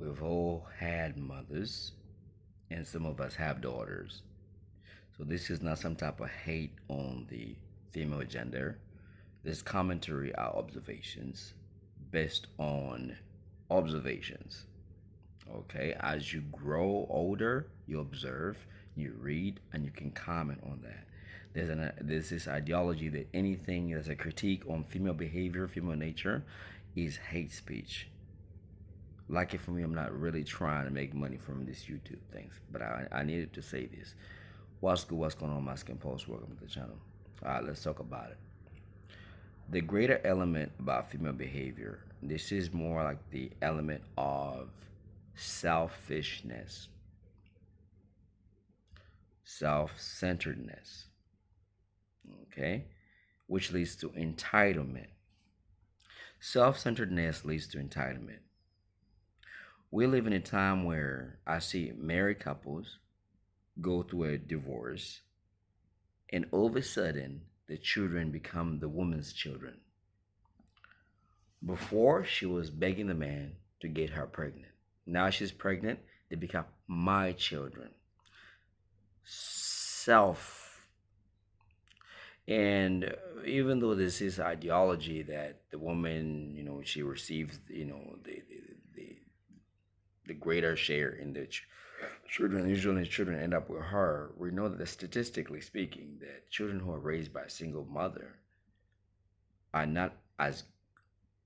we've all had mothers, and some of us have daughters. So this is not some type of hate on the female gender. This commentary are observations based on observations. Okay, as you grow older, you observe, you read, and you can comment on that. There's this ideology that anything that's a critique on female behavior, female nature, is hate speech. Like it for me, I'm not really trying to make money from this YouTube things, but I needed to say this. What's good? What's going on, my skin post? Welcome to the channel. All right, let's talk about it. The greater element about female behavior, this is more like the element of selfishness, self-centeredness, okay, which leads to entitlement. Self-centeredness leads to entitlement. We live in a time where I see married couples go through a divorce, and all of a sudden, the children become the woman's children. Before, she was begging the man to get her pregnant. Now she's pregnant, they become my children. Self. And even though this is ideology that the woman, she receives, the greater share in the children, usually children end up with her. We know that statistically speaking, that children who are raised by a single mother are not as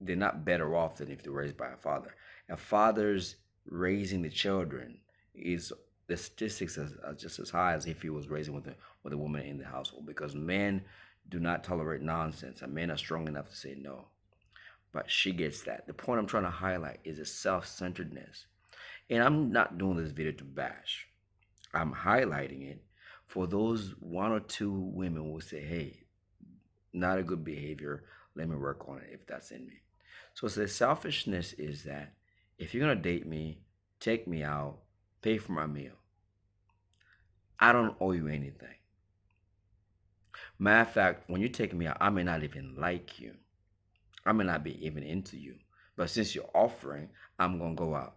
they're not better off than if they're raised by a father. A father's raising the children is the statistics are just as high as if he was raising with a woman in the household, because men do not tolerate nonsense and men are strong enough to say no. But she gets that. The point I'm trying to highlight is a self-centeredness. And I'm not doing this video to bash. I'm highlighting it for those one or two women who say, hey, not a good behavior. Let me work on it if that's in me. So the selfishness is that if you're going to date me, take me out, pay for my meal. I don't owe you anything. Matter of fact, when you take me out, I may not even like you. I may not be even into you. But since you're offering, I'm going to go out.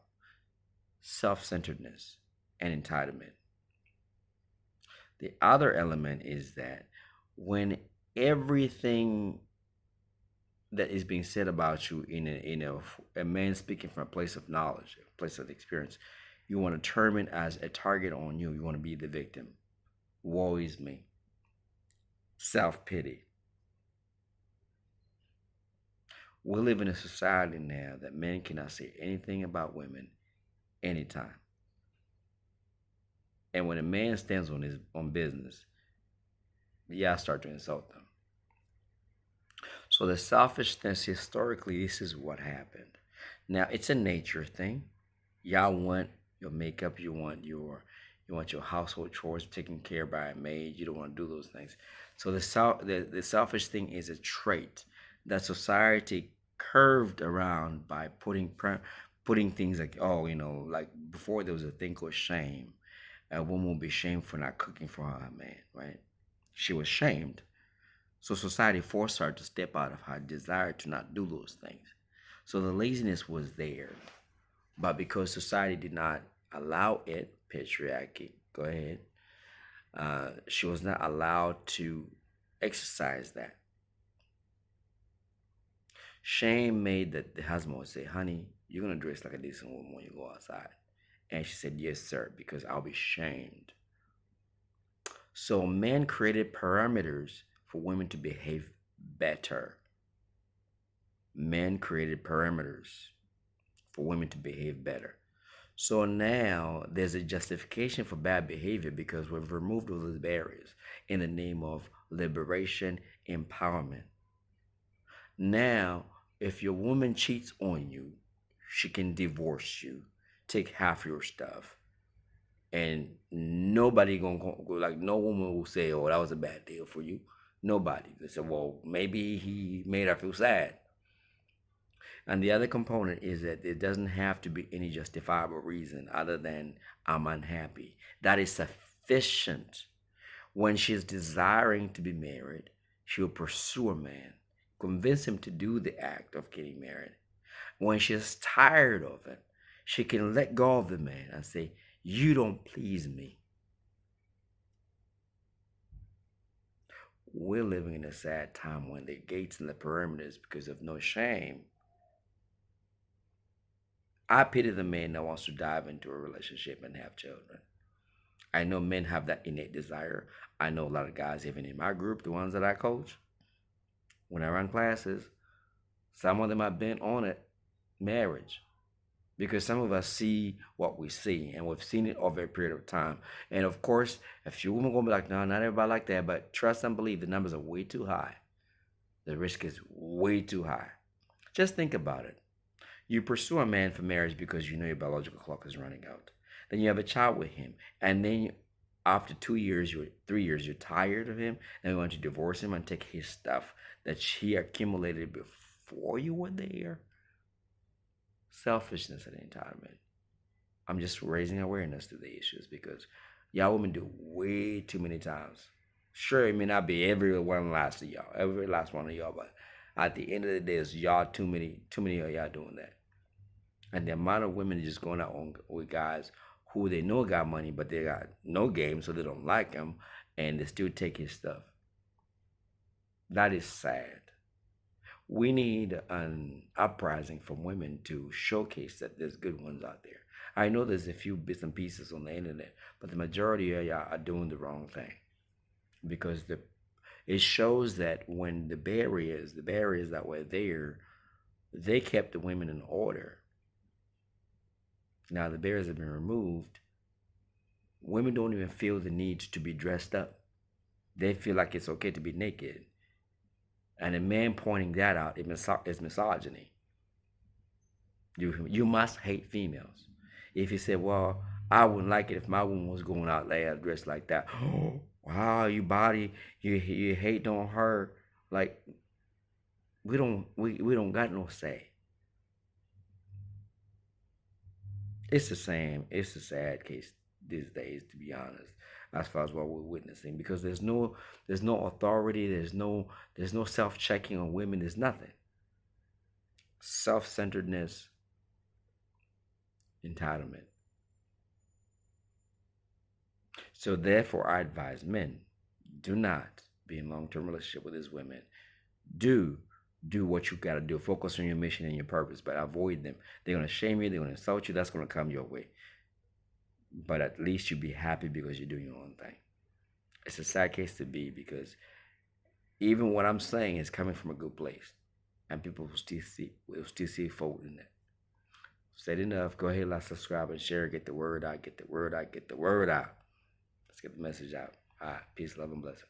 Self-centeredness and entitlement. The other element is that when everything that is being said about you in a man speaking from a place of knowledge, a place of experience, you want to term it as a target on you. You want to be the victim. Woe is me. Self-pity. We live in a society now that men cannot say anything about women anytime. And when a man stands on his own business, I start to insult them. So the selfishness, historically, this is what happened. Now it's a nature thing. Y'all want your makeup, you want your household chores taken care of by a maid. You don't want to do those things. So the selfish thing is a trait that society curved around by putting things like, like before there was a thing called shame. A woman would be shamed for not cooking for her man, right? She was shamed. So society forced her to step out of her desire to not do those things. So the laziness was there. But because society did not allow it, patriarchy, go ahead, she was not allowed to exercise that. Shame made that the husband would say, honey, you're going to dress like a decent woman when you go outside. And she said, yes, sir, because I'll be shamed. So men created parameters for women to behave better. Men created parameters for women to behave better. So now there's a justification for bad behavior because we've removed all those barriers in the name of liberation, empowerment. Now, if your woman cheats on you, she can divorce you, take half your stuff, and nobody gonna go, like, no woman will say, oh, that was a bad deal for you. Nobody. They say, well, maybe he made her feel sad. And the other component is that it doesn't have to be any justifiable reason other than I'm unhappy. That is sufficient. When she's desiring to be married, she'll pursue a man, convince him to do the act of getting married. When she's tired of it, She can let go of the man and say, "You don't please me." We're living in a sad time when the gates and the perimeters, because of no shame. I pity the man that wants to dive into a relationship and have children. I know men have that innate desire. I know a lot of guys, even in my group, the ones that I coach, when I run classes, some of them have been on it, marriage. Because some of us see what we see, and we've seen it over a period of time. And of course, a few women gonna be like, no, not everybody like that, but trust and believe the numbers are way too high. The risk is way too high. Just think about it. You pursue a man for marriage because you know your biological clock is running out. Then you have a child with him, and then after 2 years, 3 years, you're tired of him, and you want to divorce him and take his stuff that he accumulated before you were there. Selfishness and entitlement. I'm just raising awareness to the issues because y'all women do way too many times. Sure, it may not be every one last of y'all, every last one of y'all, but at the end of the day, it's y'all too many of y'all doing that. And the amount of women just going out with guys who they know got money, but they got no game, so they don't like him, and they still take his stuff. That is sad. We need an uprising from women to showcase that there's good ones out there. I know there's a few bits and pieces on the internet, but the majority of y'all are doing the wrong thing because it shows that when the barriers that were there, they kept the women in order. Now the barriers have been removed. Women don't even feel the need to be dressed up. They feel like it's okay to be naked. And a man pointing that out is misogyny. You must hate females. If you say, well, I wouldn't like it if my woman was going out there dressed like that. Oh, wow, you hate on her. Like we don't got no say. It's the same. It's a sad case these days, to be honest, as far as what we're witnessing, because there's no authority, there's no self checking on women, there's nothing. Self centeredness, entitlement. So therefore, I advise men: do not be in long term relationship with these women. Do do what you got to do. Focus on your mission and your purpose, but avoid them. They're gonna shame you. They're gonna insult you. That's gonna come your way. But at least you be happy because you're doing your own thing. It's a sad case to be because even what I'm saying is coming from a good place, and people will still see fault in that. Said enough. Go ahead, like, subscribe, and share. Get the word out. Get the word out. Get the word out. Let's get the message out. All right. Peace, love, and blessing.